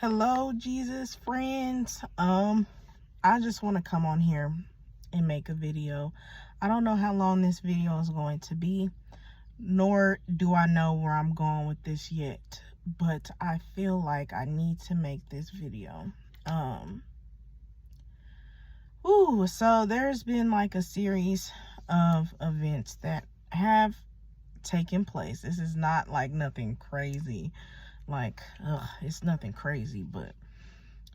Hello, Jesus friends. I just want to come on here and make a video. I don't know how long this video is going to be, nor do I know where I'm going with this yet, but I feel like I need to make this video. So there's been like a series of events that have taken place. This is not like nothing crazy. It's nothing crazy, but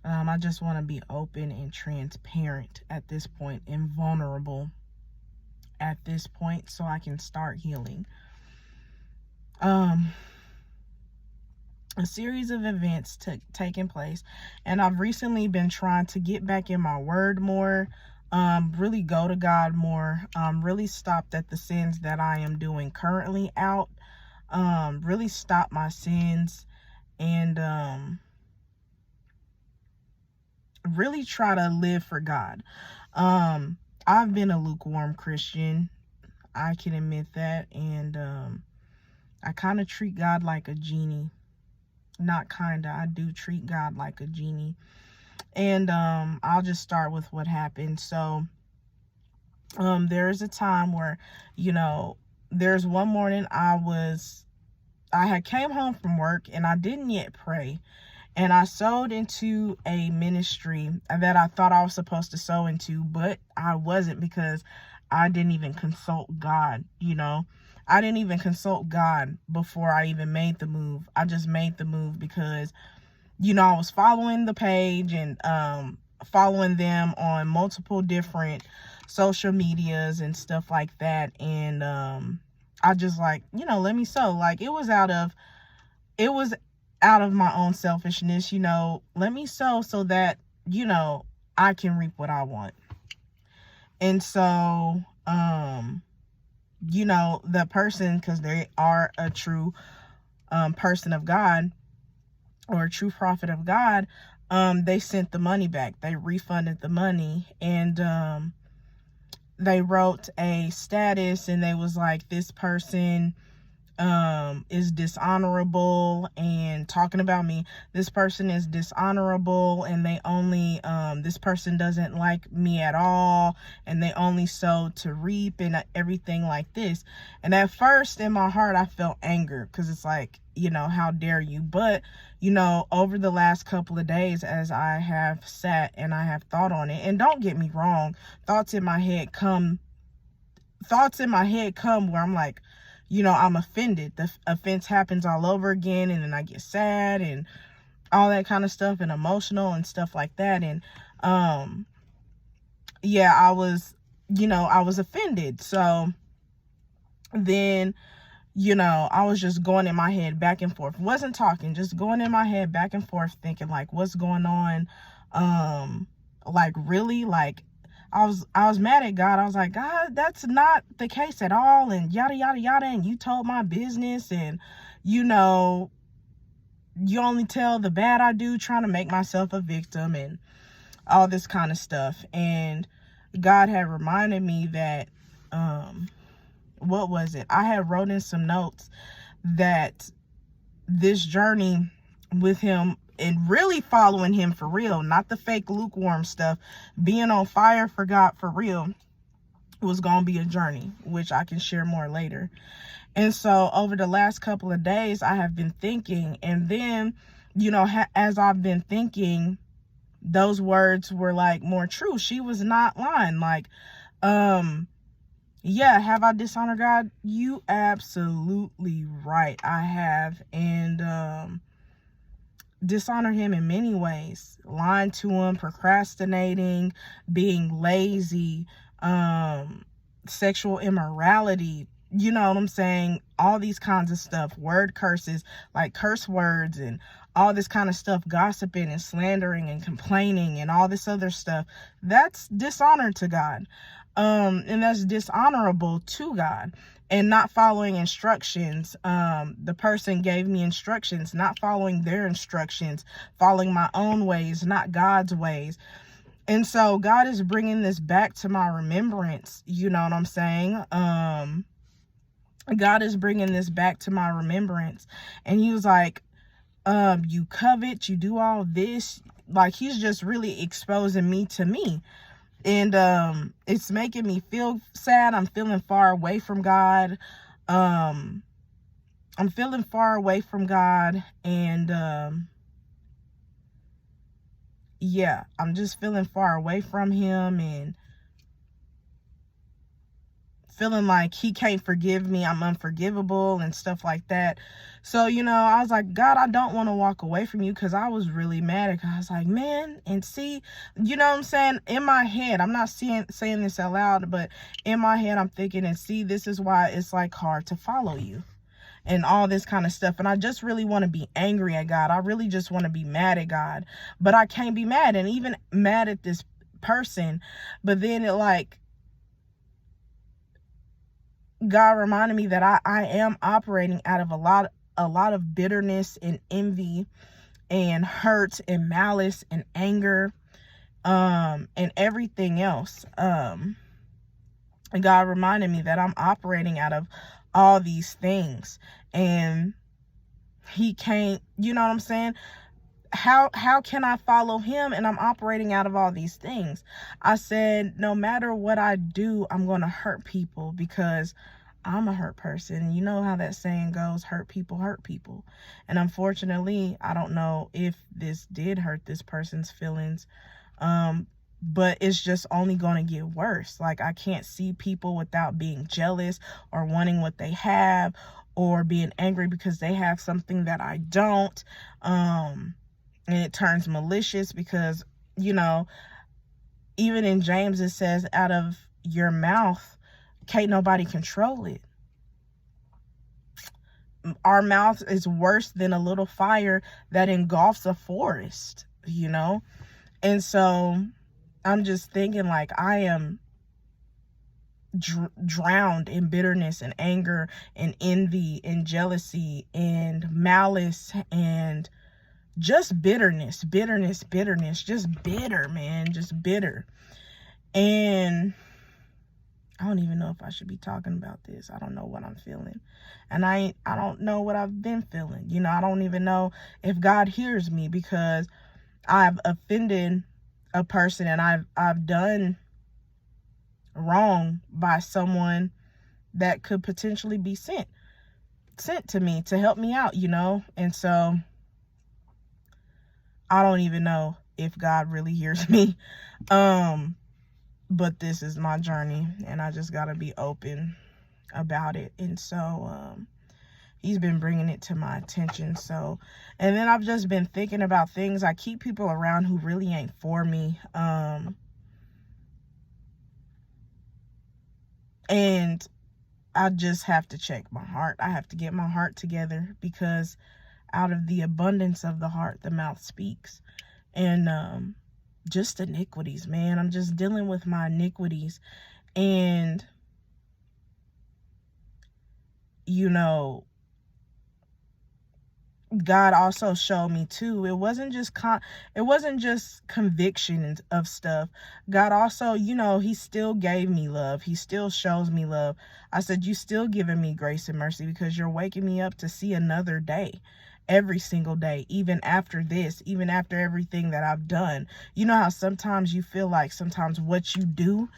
I just want to be open and transparent at this point and vulnerable at this point so I can start healing. A series of events taking place, and I've recently been trying to get back in my word more, really go to God more, really stopped at the sins that I am doing currently out, really stop my sins, and really try to live for God. I've been a lukewarm Christian, I can admit that, and I kind of treat God like a genie. Not kinda, I do treat God like a genie. And I'll just start with what happened. So there is a time where, there's one morning I had came home from work and I didn't yet pray. And I sowed into a ministry that I thought I was supposed to sow into, but I wasn't, because I didn't even consult God, I didn't even consult God before I even made the move. I just made the move because, I was following the page and following them on multiple different social medias and stuff like that. And I just let me sow. It was out of my own selfishness, let me sow so that, I can reap what I want. And so, the person, because they are a true person of God or a true prophet of God, they sent the money back. They refunded the money, and they wrote a status, and they was like, this person is dishonorable, and talking about me, this person is dishonorable, and they only this person doesn't like me at all, and they only sow to reap, and everything like this. And at first in my heart I felt anger, because it's like, how dare you? But over the last couple of days, as I have sat and I have thought on it, and don't get me wrong, thoughts in my head come where I'm like, I'm offended. The offense happens all over again, and then I get sad and all that kind of stuff, and emotional and stuff like that. And I was offended. So then, I was just going in my head back and forth. Wasn't talking, just going in my head back and forth, thinking like, what's going on? Really, I was mad at God. I was like, God, that's not the case at all, and yada yada yada, and you told my business, and you only tell the bad I do, trying to make myself a victim and all this kind of stuff. And God had reminded me that what was it? I had wrote in some notes that this journey with him, and really following him for real, not the fake lukewarm stuff, being on fire for God for real, was going to be a journey, which I can share more later. And so over the last couple of days, I have been thinking, and then, as I've been thinking, those words were like more true. She was not lying. Have I dishonored God? You absolutely right, I have. And dishonor him in many ways, lying to him, procrastinating, being lazy, sexual immorality, you know what I'm saying? All these kinds of stuff, word curses, like curse words and all this kind of stuff, gossiping and slandering and complaining and all this other stuff. That's dishonor to God. And that's dishonorable to God. And not following instructions. The person gave me instructions, not following their instructions, following my own ways, not God's ways. And so God is bringing this back to my remembrance. You know what I'm saying? God is bringing this back to my remembrance. And he was like, you covet, you do all this. Like, he's just really exposing me to me. And it's making me feel sad. I'm feeling far away from God. I'm feeling far away from God. And yeah, I'm just feeling far away from him, and feeling like he can't forgive me, I'm unforgivable and stuff like that. So, I was like, God, I don't want to walk away from you, because I was really mad at God. I was like, man, and see, you know what I'm saying? In my head, I'm not saying this out loud, but in my head, I'm thinking, and see, this is why it's like hard to follow you and all this kind of stuff. And I just really want to be angry at God. I really just want to be mad at God, but I can't be mad, and even mad at this person. But then God reminded me that I am operating out of a lot of bitterness and envy and hurt and malice and anger, and everything else. And God reminded me that I'm operating out of all these things, and he can't, you know what I'm saying? How can I follow him and I'm operating out of all these things? I said, no matter what I do, I'm going to hurt people, because I'm a hurt person. You know how that saying goes, hurt people hurt people. And unfortunately, I don't know if this did hurt this person's feelings. But it's just only going to get worse. Like, I can't see people without being jealous or wanting what they have, or being angry because they have something that I don't. And it turns malicious, because, even in James, it says, out of your mouth, can't nobody control it. Our mouth is worse than a little fire that engulfs a forest, And so I'm just thinking, like, I am drowned in bitterness and anger and envy and jealousy and malice and just bitterness, just bitter, man, just bitter. And I don't even know if I should be talking about this. I don't know what I'm feeling. And I don't know what I've been feeling. I don't even know if God hears me, because I've offended a person, and I've done wrong by someone that could potentially be sent to me to help me out, And so I don't even know if God really hears me. But this is my journey, and I just got to be open about it. And so he's been bringing it to my attention. So, and then I've just been thinking about things. I keep people around who really ain't for me. And I just have to check my heart. I have to get my heart together, because out of the abundance of the heart, the mouth speaks. And just iniquities, man. I'm just dealing with my iniquities. And, God also showed me too, it wasn't just conviction of stuff. God also, he still gave me love. He still shows me love. I said, you still giving me grace and mercy, because you're waking me up to see another day, every single day, even after this, even after everything that I've done. You know how sometimes you feel like sometimes what you do,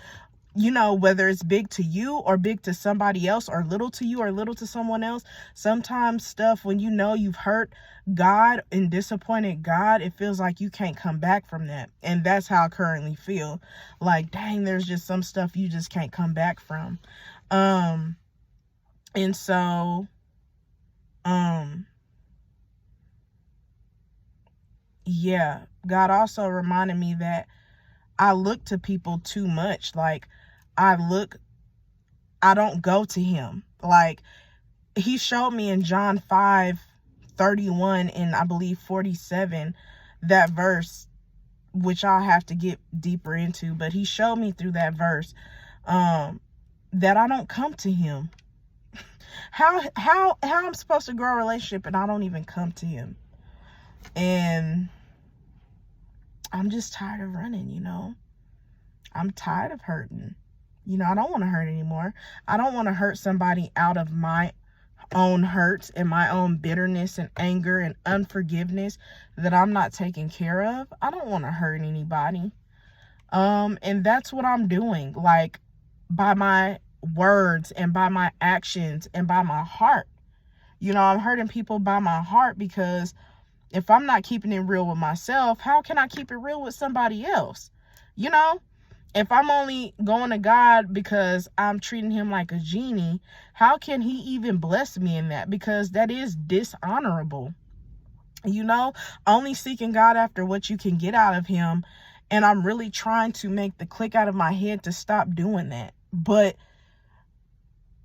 whether it's big to you or big to somebody else, or little to you or little to someone else, sometimes stuff, when you've hurt God and disappointed God, it feels like you can't come back from that. And that's how I currently feel. Like, dang, there's just some stuff you just can't come back from. And so, yeah, God also reminded me that I look to people too much. Like, I don't go to him. Like, he showed me in John 5:31 and I believe 47, that verse, which I'll have to get deeper into, but he showed me through that verse, that I don't come to him. How I'm supposed to grow a relationship and I don't even come to him? And I'm just tired of running, I'm tired of hurting. I don't want to hurt anymore. I don't want to hurt somebody out of my own hurts and my own bitterness and anger and unforgiveness that I'm not taking care of. I don't want to hurt anybody. And that's what I'm doing, like, by my words and by my actions and by my heart. You know, I'm hurting people by my heart, because if I'm not keeping it real with myself, how can I keep it real with somebody else? You know, if I'm only going to God because I'm treating him like a genie, how can he even bless me in that? Because that is dishonorable. You know, only seeking God after what you can get out of him. And I'm really trying to make the click out of my head to stop doing that. But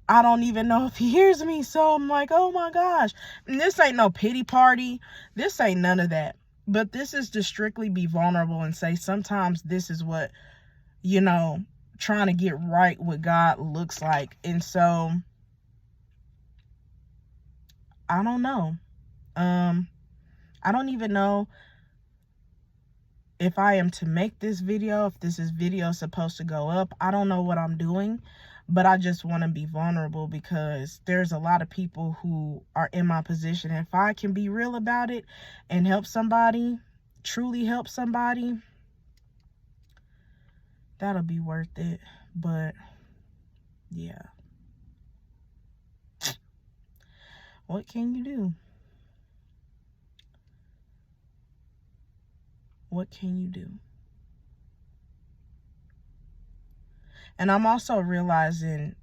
I don't even know if he hears me. So I'm like, oh my gosh. And this ain't no pity party. This ain't none of that. But this is to strictly be vulnerable and say, sometimes this is what, you know, trying to get right with God looks like. And so, I don't know. I don't even know if I am to make this video, if this is video supposed to go up. I don't know what I'm doing, but I just want to be vulnerable, because there's a lot of people who are in my position. If I can be real about it and help somebody, truly help somebody, that'll be worth it. But yeah, what can you do? What can you do? And I'm also realizing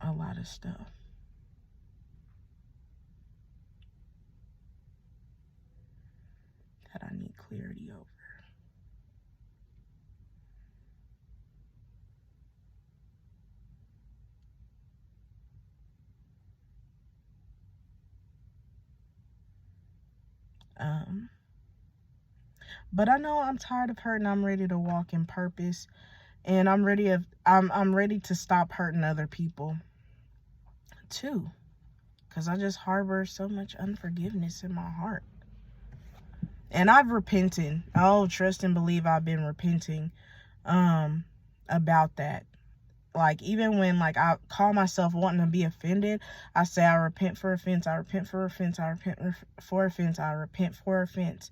a lot of stuff that I need clarity over. But I know I'm tired of hurting. I'm ready to walk in purpose, and I'm ready to stop hurting other people too, because I just harbor so much unforgiveness in my heart. And I've repented. Oh, trust and believe I've been repenting about that. Like, even when, like, I call myself wanting to be offended, I say I repent for offense, I repent for offense, I repent for offense, I repent for offense,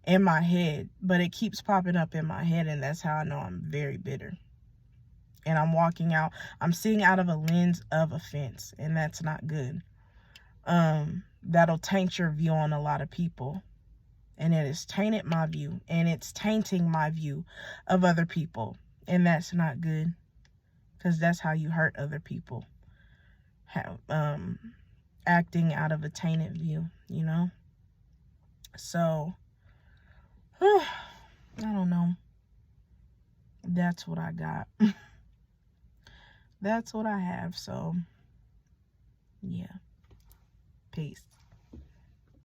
in my head. But it keeps popping up in my head, and that's how I know I'm very bitter. And I'm seeing out of a lens of offense, and that's not good. That'll taint your view on a lot of people. And it has tainted my view, and it's tainting my view of other people. And that's not good, because that's how you hurt other people. Acting out of a tainted view, you know? So, I don't know. That's what I got. That's what I have. So, yeah. Peace.